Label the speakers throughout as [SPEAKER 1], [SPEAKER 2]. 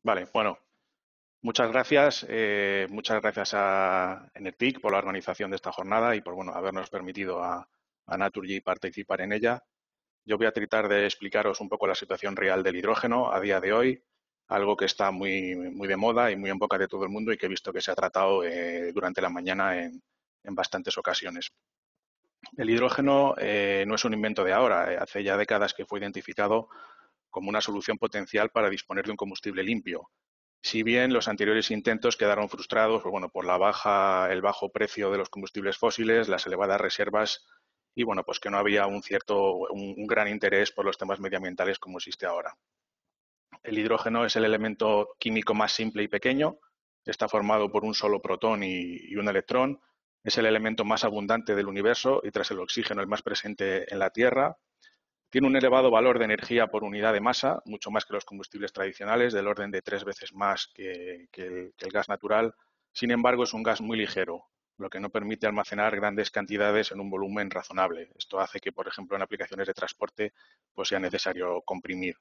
[SPEAKER 1] Vale, bueno, muchas gracias a Enertic por la organización de esta jornada y por habernos permitido a Naturgy participar en ella. Yo voy a tratar de explicaros un poco la situación real del hidrógeno a día de hoy, algo que está muy de moda y muy en boca de todo el mundo y que he visto que se ha tratado durante la mañana en bastantes ocasiones. El hidrógeno no es un invento de ahora, hace ya décadas que fue identificado como una solución potencial para disponer de un combustible limpio. Si bien los anteriores intentos quedaron frustrados por el bajo precio de los combustibles fósiles, las elevadas reservas y pues que no había un gran interés por los temas medioambientales como existe ahora. El hidrógeno es el elemento químico más simple y pequeño. Está formado por un solo protón y un electrón. Es el elemento más abundante del universo y tras el oxígeno el más presente en la Tierra. Tiene un elevado valor de energía por unidad de masa, mucho más que los combustibles tradicionales, del orden de 3 veces más que el gas natural. Sin embargo, es un gas muy ligero, lo que no permite almacenar grandes cantidades en un volumen razonable. Esto hace que, por ejemplo, en aplicaciones de transporte, pues sea necesario comprimir.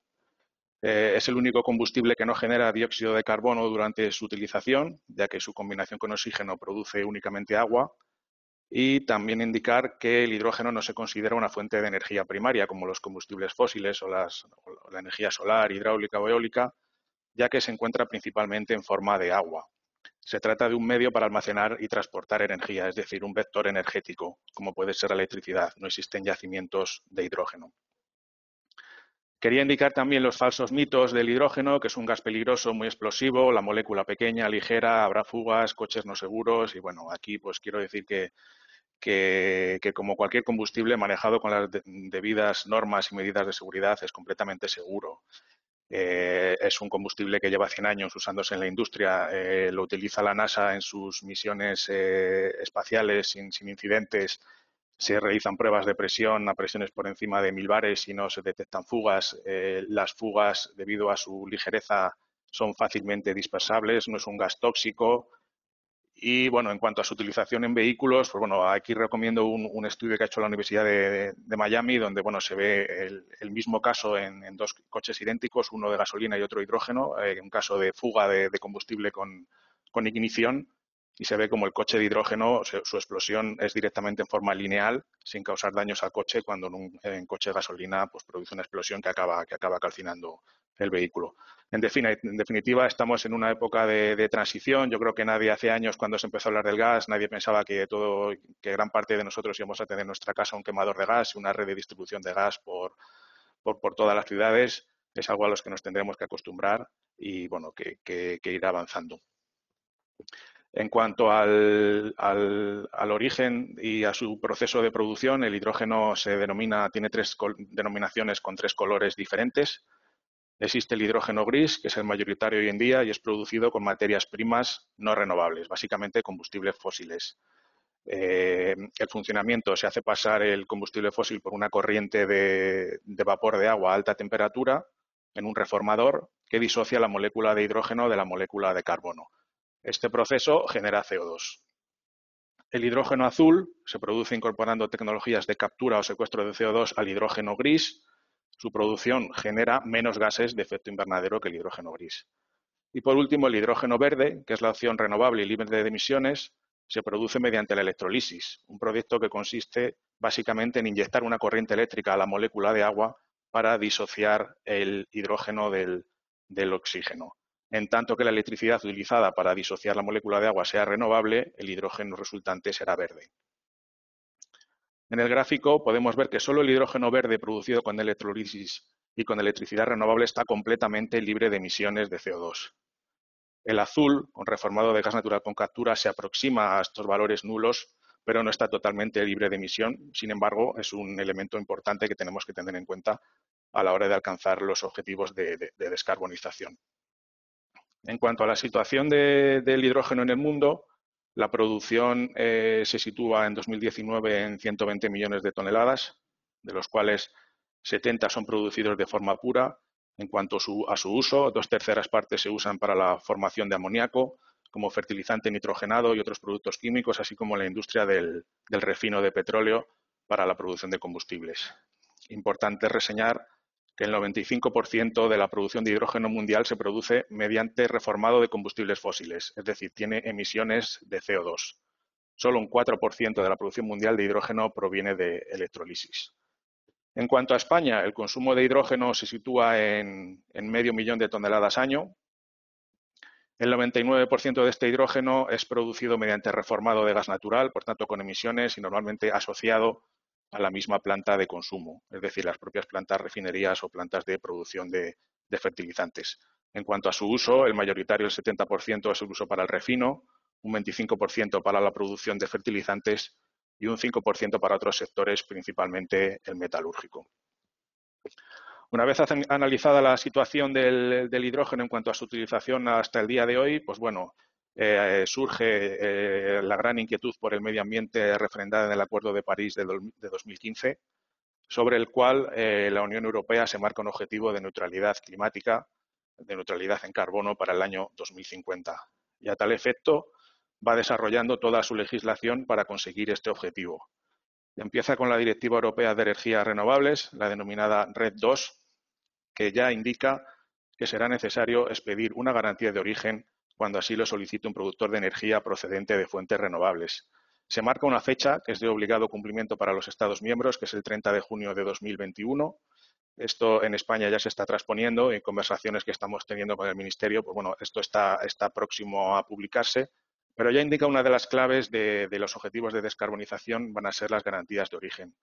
[SPEAKER 1] Es el único combustible que no genera dióxido de carbono durante su utilización, ya que su combinación con oxígeno produce únicamente agua, y también indicar que el hidrógeno no se considera una fuente de energía primaria como los combustibles fósiles o la energía solar, hidráulica o eólica, ya que se encuentra principalmente en forma de agua. Se trata de un medio para almacenar y transportar energía, es decir, un vector energético, como puede ser la electricidad. No existen yacimientos de hidrógeno. Quería indicar también los falsos mitos del hidrógeno, que es un gas peligroso, muy explosivo, la molécula pequeña, ligera, habrá fugas, coches no seguros y aquí pues quiero decir que como cualquier combustible manejado con las debidas normas y medidas de seguridad es completamente seguro. Es un combustible que lleva 100 años usándose en la industria, lo utiliza la NASA en sus misiones espaciales sin incidentes. Se realizan pruebas de presión a presiones por encima de 1000 bares y no se detectan fugas. Las fugas, debido a su ligereza, son fácilmente dispersables, no es un gas tóxico. Y en cuanto a su utilización en vehículos, pues aquí recomiendo un estudio que ha hecho la Universidad de Miami, donde se ve el mismo caso en dos coches idénticos, uno de gasolina y otro hidrógeno, un caso de fuga de combustible con ignición, y se ve como el coche de hidrógeno, su explosión es directamente en forma lineal, sin causar daños al coche, cuando en coche de gasolina pues produce una explosión que acaba calcinando el vehículo. En definitiva, estamos en una época de transición. Yo creo que nadie hace años, cuando se empezó a hablar del gas, nadie pensaba que gran parte de nosotros íbamos a tener en nuestra casa un quemador de gas y una red de distribución de gas por todas las ciudades. Es algo a los que nos tendremos que acostumbrar y que irá avanzando. En cuanto al origen y a su proceso de producción, el hidrógeno tiene tres denominaciones con tres colores diferentes. Existe el hidrógeno gris, que es el mayoritario hoy en día y es producido con materias primas no renovables, básicamente combustibles fósiles. El funcionamiento se hace pasar el combustible fósil por una corriente de vapor de agua a alta temperatura en un reformador que disocia la molécula de hidrógeno de la molécula de carbono. Este proceso genera CO2. El hidrógeno azul se produce incorporando tecnologías de captura o secuestro de CO2 al hidrógeno gris. Su producción genera menos gases de efecto invernadero que el hidrógeno gris. Y por último, el hidrógeno verde, que es la opción renovable y libre de emisiones, se produce mediante la electrolisis, un proyecto que consiste básicamente en inyectar una corriente eléctrica a la molécula de agua para disociar el hidrógeno del oxígeno. En tanto que la electricidad utilizada para disociar la molécula de agua sea renovable, el hidrógeno resultante será verde. En el gráfico podemos ver que solo el hidrógeno verde producido con electrolisis y con electricidad renovable está completamente libre de emisiones de CO2. El azul, con reformado de gas natural con captura, se aproxima a estos valores nulos, pero no está totalmente libre de emisión. Sin embargo, es un elemento importante que tenemos que tener en cuenta a la hora de alcanzar los objetivos de descarbonización. En cuanto a la situación del hidrógeno en el mundo, la producción se sitúa en 2019 en 120 millones de toneladas, de los cuales 70 son producidos de forma pura. En cuanto a su uso, 2/3 se usan para la formación de amoníaco, como fertilizante nitrogenado y otros productos químicos, así como la industria del refino de petróleo para la producción de combustibles. Importante reseñar que el 95% de la producción de hidrógeno mundial se produce mediante reformado de combustibles fósiles, es decir, tiene emisiones de CO2. Solo un 4% de la producción mundial de hidrógeno proviene de electrolisis. En cuanto a España, el consumo de hidrógeno se sitúa en medio millón de toneladas año. El 99% de este hidrógeno es producido mediante reformado de gas natural, por tanto con emisiones y normalmente asociado a la misma planta de consumo, es decir, las propias plantas refinerías o plantas de producción de fertilizantes. En cuanto a su uso, el mayoritario, el 70%, es el uso para el refino, un 25% para la producción de fertilizantes y un 5% para otros sectores, principalmente el metalúrgico. Una vez analizada la situación del hidrógeno en cuanto a su utilización hasta el día de hoy, pues bueno, surge la gran inquietud por el medio ambiente refrendada en el Acuerdo de París de 2015, sobre el cual la Unión Europea se marca un objetivo de neutralidad climática, de neutralidad en carbono para el año 2050. Y a tal efecto va desarrollando toda su legislación para conseguir este objetivo. Empieza con la Directiva Europea de Energías Renovables, la denominada RED II, que ya indica que será necesario expedir una garantía de origen cuando así lo solicite un productor de energía procedente de fuentes renovables. Se marca una fecha que es de obligado cumplimiento para los Estados miembros, que es el 30 de junio de 2021. Esto en España ya se está transponiendo. En conversaciones que estamos teniendo con el Ministerio, pues bueno, esto está próximo a publicarse, pero ya indica una de las claves de los objetivos de descarbonización van a ser las garantías de origen.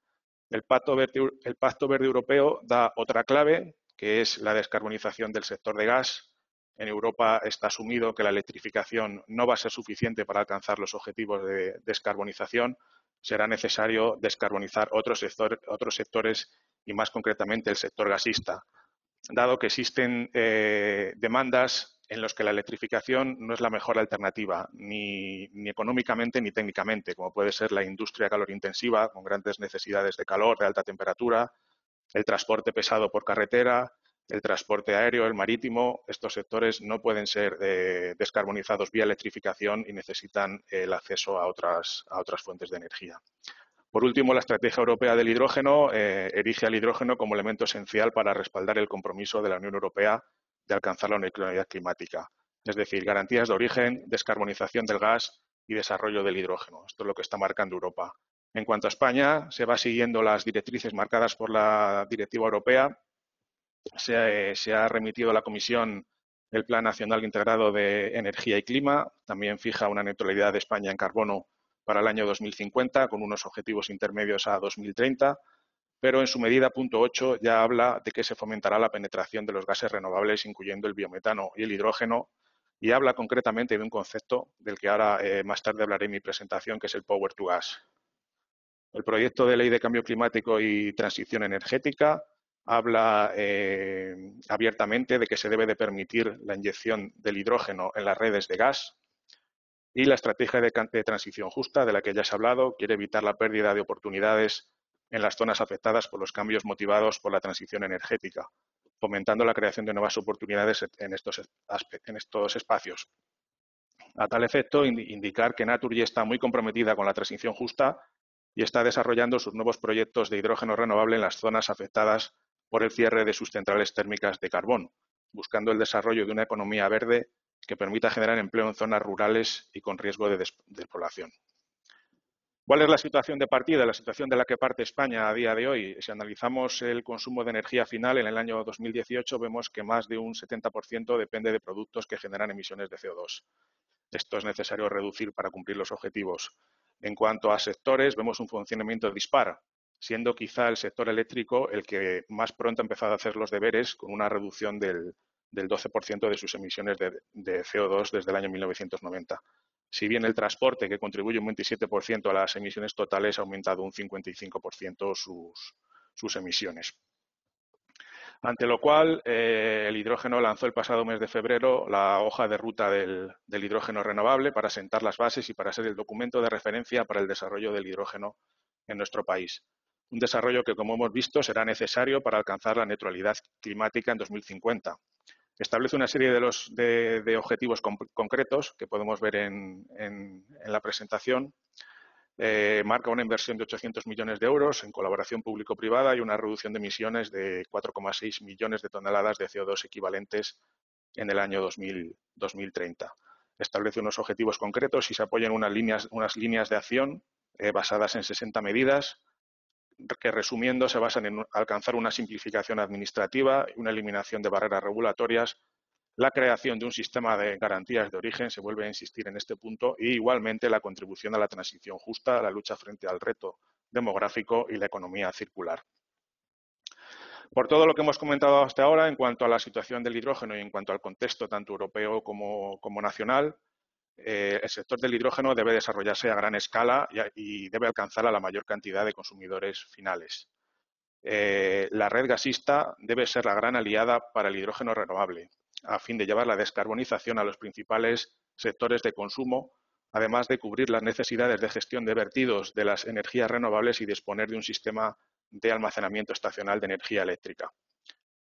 [SPEAKER 1] El Pacto Verde Europeo da otra clave, que es la descarbonización del sector de gas. En Europa está asumido que la electrificación no va a ser suficiente para alcanzar los objetivos de descarbonización. Será necesario descarbonizar otros sectores y, más concretamente, el sector gasista, dado que existen demandas en los que la electrificación no es la mejor alternativa, ni económicamente ni técnicamente, como puede ser la industria calor intensiva, con grandes necesidades de calor, de alta temperatura, el transporte pesado por carretera, el transporte aéreo, el marítimo. Estos sectores no pueden ser descarbonizados vía electrificación y necesitan el acceso a otras fuentes de energía. Por último, la Estrategia Europea del Hidrógeno erige al hidrógeno como elemento esencial para respaldar el compromiso de la Unión Europea de alcanzar la neutralidad climática, es decir, garantías de origen, descarbonización del gas y desarrollo del hidrógeno. Esto es lo que está marcando Europa. En cuanto a España, se va siguiendo las directrices marcadas por la Directiva Europea. Se ha remitido a la Comisión el Plan Nacional Integrado de Energía y Clima. También fija una neutralidad de España en carbono para el año 2050, con unos objetivos intermedios a 2030, pero en su medida punto 8 ya habla de que se fomentará la penetración de los gases renovables, incluyendo el biometano y el hidrógeno, y habla concretamente de un concepto del que ahora más tarde hablaré en mi presentación, que es el Power to Gas. El proyecto de ley de cambio climático y transición energética habla abiertamente de que se debe de permitir la inyección del hidrógeno en las redes de gas. Y la estrategia de transición justa, de la que ya se ha hablado, quiere evitar la pérdida de oportunidades en las zonas afectadas por los cambios motivados por la transición energética, fomentando la creación de nuevas oportunidades en estos espacios. A tal efecto, indicar que Naturgy está muy comprometida con la transición justa y está desarrollando sus nuevos proyectos de hidrógeno renovable en las zonas afectadas por el cierre de sus centrales térmicas de carbón, buscando el desarrollo de una economía verde que permita generar empleo en zonas rurales y con riesgo de despoblación. ¿Cuál es la situación de partida, la situación de la que parte España a día de hoy? Si analizamos el consumo de energía final en el año 2018, vemos que más de un 70% depende de productos que generan emisiones de CO2. Esto es necesario reducir para cumplir los objetivos. En cuanto a sectores, vemos un funcionamiento dispar, siendo quizá el sector eléctrico el que más pronto ha empezado a hacer los deberes, con una reducción del 12% de sus emisiones de CO2 desde el año 1990. Si bien el transporte, que contribuye un 27% a las emisiones totales, ha aumentado un 55% sus emisiones. Ante lo cual, el hidrógeno lanzó el pasado mes de febrero la hoja de ruta del hidrógeno renovable para sentar las bases y para ser el documento de referencia para el desarrollo del hidrógeno en nuestro país. Un desarrollo que, como hemos visto, será necesario para alcanzar la neutralidad climática en 2050. Establece una serie de objetivos concretos que podemos ver en la presentación. marca una inversión de 800 millones de euros en colaboración público-privada y una reducción de emisiones de 4,6 millones de toneladas de CO2 equivalentes en el año 2030. Establece unos objetivos concretos y se apoyan unas líneas de acción basadas en 60 medidas que, resumiendo, se basan en alcanzar una simplificación administrativa, una eliminación de barreras regulatorias, la creación de un sistema de garantías de origen, se vuelve a insistir en este punto, y igualmente la contribución a la transición justa, a la lucha frente al reto demográfico y la economía circular. Por todo lo que hemos comentado hasta ahora en cuanto a la situación del hidrógeno y en cuanto al contexto tanto europeo como nacional, el sector del hidrógeno debe desarrollarse a gran escala y debe alcanzar a la mayor cantidad de consumidores finales. La red gasista debe ser la gran aliada para el hidrógeno renovable, a fin de llevar la descarbonización a los principales sectores de consumo, además de cubrir las necesidades de gestión de vertidos de las energías renovables y disponer de un sistema de almacenamiento estacional de energía eléctrica.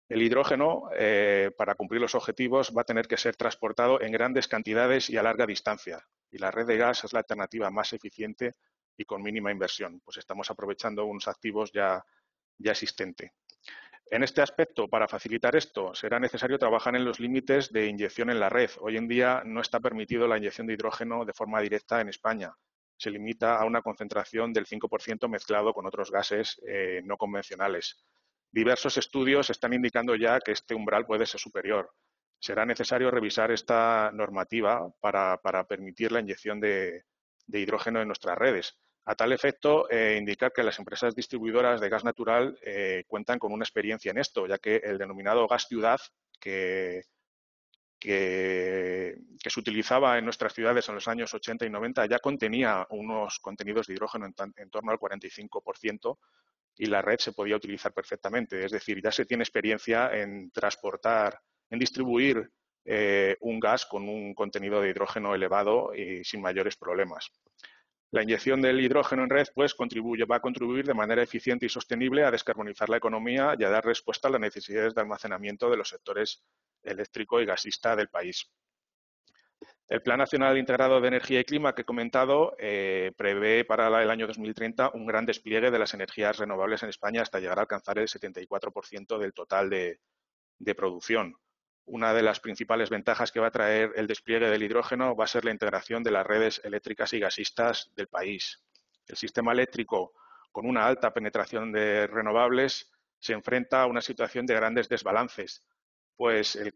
[SPEAKER 1] El hidrógeno, para cumplir los objetivos, va a tener que ser transportado en grandes cantidades y a larga distancia, y la red de gas es la alternativa más eficiente y con mínima inversión, pues estamos aprovechando unos activos ya existentes. En este aspecto, para facilitar esto, será necesario trabajar en los límites de inyección en la red. Hoy en día no está permitido la inyección de hidrógeno de forma directa en España. Se limita a una concentración del 5% mezclado con otros gases no convencionales. Diversos estudios están indicando ya que este umbral puede ser superior. Será necesario revisar esta normativa para permitir la inyección de hidrógeno en nuestras redes. A tal efecto, indicar que las empresas distribuidoras de gas natural cuentan con una experiencia en esto, ya que el denominado gas ciudad que se utilizaba en nuestras ciudades en los años 80 y 90 ya contenía unos contenidos de hidrógeno en torno al 45%, y la red se podía utilizar perfectamente. Es decir, ya se tiene experiencia en transportar, en distribuir un gas con un contenido de hidrógeno elevado y sin mayores problemas. La inyección del hidrógeno en red pues, va a contribuir de manera eficiente y sostenible a descarbonizar la economía y a dar respuesta a las necesidades de almacenamiento de los sectores eléctrico y gasista del país. El Plan Nacional Integrado de Energía y Clima que he comentado prevé para el año 2030 un gran despliegue de las energías renovables en España hasta llegar a alcanzar el 74% del total de producción. Una de las principales ventajas que va a traer el despliegue del hidrógeno va a ser la integración de las redes eléctricas y gasistas del país. El sistema eléctrico, con una alta penetración de renovables, se enfrenta a una situación de grandes desbalances, pues el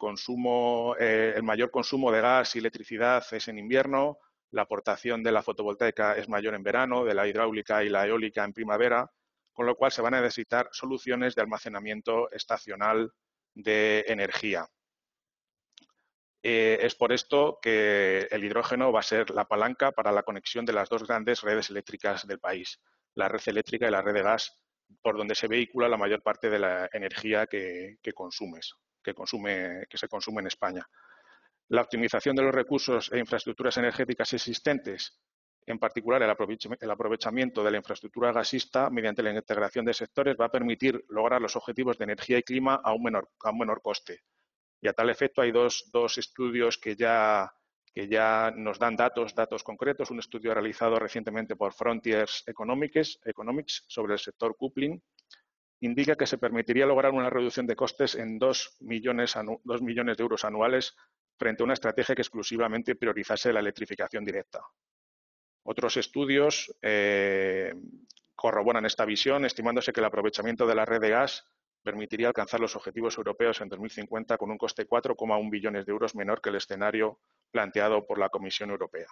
[SPEAKER 1] mayor consumo de gas y electricidad es en invierno, la aportación de la fotovoltaica es mayor en verano, de la hidráulica y la eólica en primavera, con lo cual se van a necesitar soluciones de almacenamiento estacional de energía. Es por esto que el hidrógeno va a ser la palanca para la conexión de las dos grandes redes eléctricas del país, la red eléctrica y la red de gas, por donde se vehicula la mayor parte de la energía que se consume en España. La optimización de los recursos e infraestructuras energéticas existentes, en particular el aprovechamiento de la infraestructura gasista mediante la integración de sectores, va a permitir lograr los objetivos de energía y clima a un menor coste. Y a tal efecto hay dos estudios que ya nos dan datos concretos. Un estudio realizado recientemente por Frontiers Economics sobre el sector coupling indica que se permitiría lograr una reducción de costes en 2 millones de euros anuales frente a una estrategia que exclusivamente priorizase la electrificación directa. Otros estudios corroboran esta visión, estimándose que el aprovechamiento de la red de gas permitiría alcanzar los objetivos europeos en 2050 con un coste de 4,1 billones de euros menor que el escenario planteado por la Comisión Europea.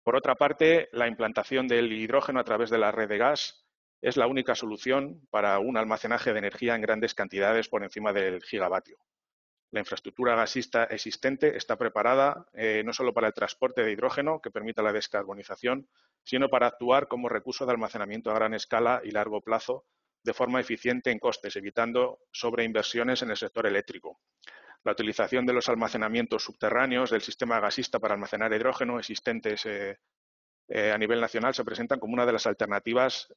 [SPEAKER 1] Por otra parte, la implantación del hidrógeno a través de la red de gas es la única solución para un almacenaje de energía en grandes cantidades por encima del gigavatio. La infraestructura gasista existente está preparada no solo para el transporte de hidrógeno, que permita la descarbonización, sino para actuar como recurso de almacenamiento a gran escala y largo plazo de forma eficiente en costes, evitando sobreinversiones en el sector eléctrico. La utilización de los almacenamientos subterráneos del sistema gasista para almacenar hidrógeno existentes a nivel nacional se presentan como una de las alternativas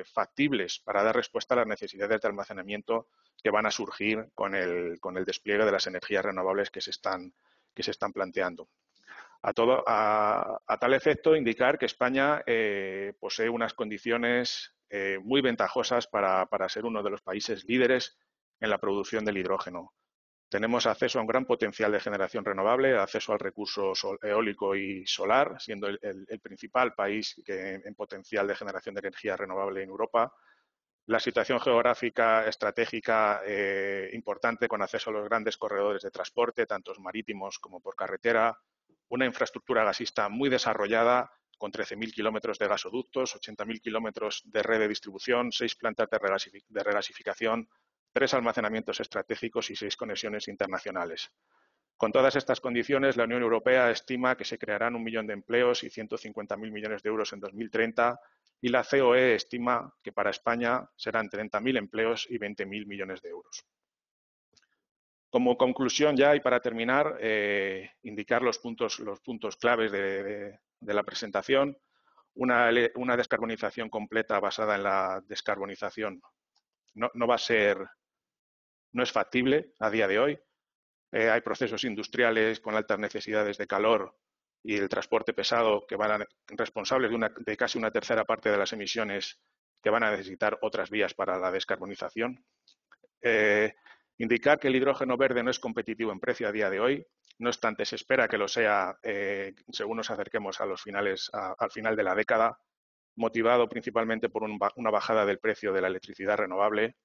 [SPEAKER 1] factibles para dar respuesta a las necesidades de almacenamiento que van a surgir con el despliegue de las energías renovables que se están planteando. A tal efecto, indicar que España posee unas condiciones muy ventajosas para ser uno de los países líderes en la producción del hidrógeno. Tenemos acceso a un gran potencial de generación renovable, acceso al recurso eólico y solar, siendo el principal país en potencial de generación de energía renovable en Europa. La situación geográfica estratégica importante con acceso a los grandes corredores de transporte, tanto marítimos como por carretera. Una infraestructura gasista muy desarrollada, con 13.000 kilómetros de gasoductos, 80.000 kilómetros de red de distribución, 6 plantas de regasificación, 3 almacenamientos estratégicos y 6 conexiones internacionales. Con todas estas condiciones, la Unión Europea estima que se crearán 1 millón de empleos y 150.000 millones de euros en 2030 y la COE estima que para España serán 30.000 empleos y 20.000 millones de euros. Como conclusión ya y para terminar, indicar los puntos claves de la presentación. Una descarbonización completa basada en la descarbonización no es factible a día de hoy. Hay procesos industriales con altas necesidades de calor y el transporte pesado que van a responsables de casi una tercera parte de las emisiones que van a necesitar otras vías para la descarbonización. Indicar que el hidrógeno verde no es competitivo en precio a día de hoy, no obstante se espera que lo sea según nos acerquemos al final de la década, motivado principalmente por una bajada del precio de la electricidad renovable,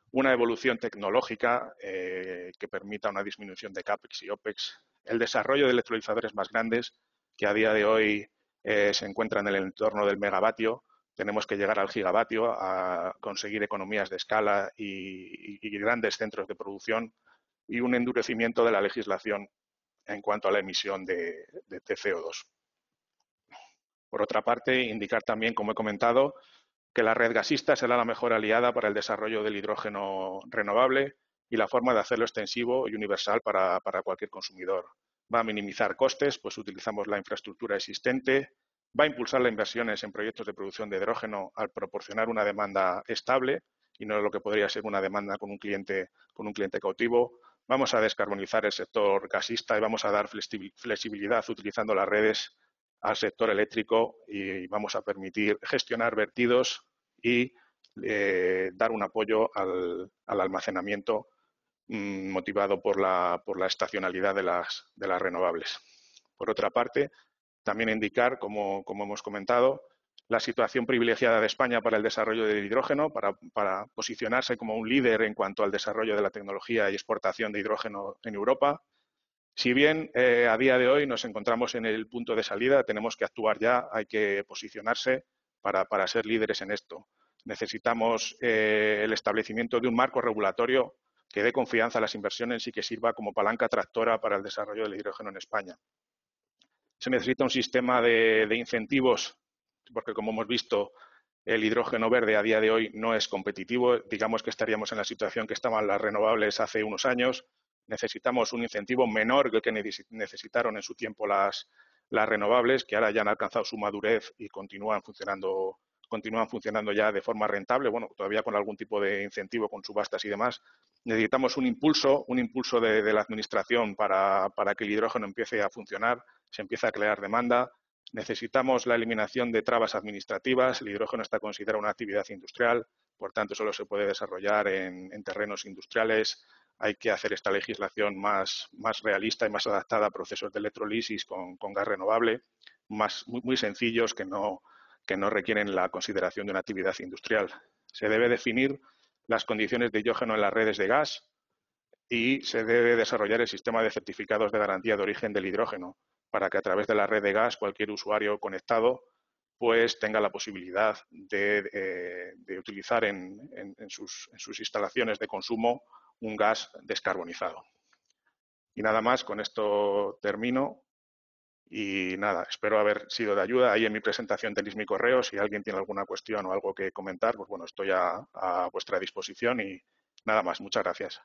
[SPEAKER 1] una evolución tecnológica que permita una disminución de CAPEX y OPEX, el desarrollo de electrolizadores más grandes que a día de hoy se encuentran en el entorno del megavatio. Tenemos que llegar al gigavatio a conseguir economías de escala y grandes centros de producción y un endurecimiento de la legislación en cuanto a la emisión de CO2. Por otra parte, indicar también, como he comentado, que la red gasista será la mejor aliada para el desarrollo del hidrógeno renovable y la forma de hacerlo extensivo y universal para cualquier consumidor. Va a minimizar costes, pues utilizamos la infraestructura existente, va a impulsar las inversiones en proyectos de producción de hidrógeno al proporcionar una demanda estable y no lo que podría ser una demanda con un cliente cautivo. Vamos a descarbonizar el sector gasista y vamos a dar flexibilidad utilizando las redes al sector eléctrico y vamos a permitir gestionar vertidos y dar un apoyo al almacenamiento motivado por la estacionalidad de las renovables. Por otra parte, también indicar, como hemos comentado, la situación privilegiada de España para el desarrollo del hidrógeno, para posicionarse como un líder en cuanto al desarrollo de la tecnología y exportación de hidrógeno en Europa. Si bien a día de hoy nos encontramos en el punto de salida, tenemos que actuar ya, hay que posicionarse para ser líderes en esto. Necesitamos el establecimiento de un marco regulatorio que dé confianza a las inversiones y que sirva como palanca tractora para el desarrollo del hidrógeno en España. Se necesita un sistema de incentivos, porque como hemos visto, el hidrógeno verde a día de hoy no es competitivo. Digamos que estaríamos en la situación que estaban las renovables hace unos años. Necesitamos un incentivo menor que el que necesitaron en su tiempo las renovables, que ahora ya han alcanzado su madurez y continúan funcionando ya de forma rentable, bueno, todavía con algún tipo de incentivo, con subastas y demás. Necesitamos un impulso de la Administración para que el hidrógeno empiece a funcionar, se empiece a crear demanda. Necesitamos la eliminación de trabas administrativas. El hidrógeno está considerado una actividad industrial, por tanto, solo se puede desarrollar en terrenos industriales. Hay que hacer esta legislación más realista y más adaptada a procesos de electrolisis con gas renovable, muy sencillos que no requieren la consideración de una actividad industrial. Se debe definir las condiciones de hidrógeno en las redes de gas y se debe desarrollar el sistema de certificados de garantía de origen del hidrógeno para que a través de la red de gas cualquier usuario conectado pues tenga la posibilidad de utilizar en sus instalaciones de consumo un gas descarbonizado. Y nada más, con esto termino. Y nada, espero haber sido de ayuda. Ahí en mi presentación tenéis mi correo. Si alguien tiene alguna cuestión o algo que comentar, pues bueno, estoy a vuestra disposición y nada más. Muchas gracias.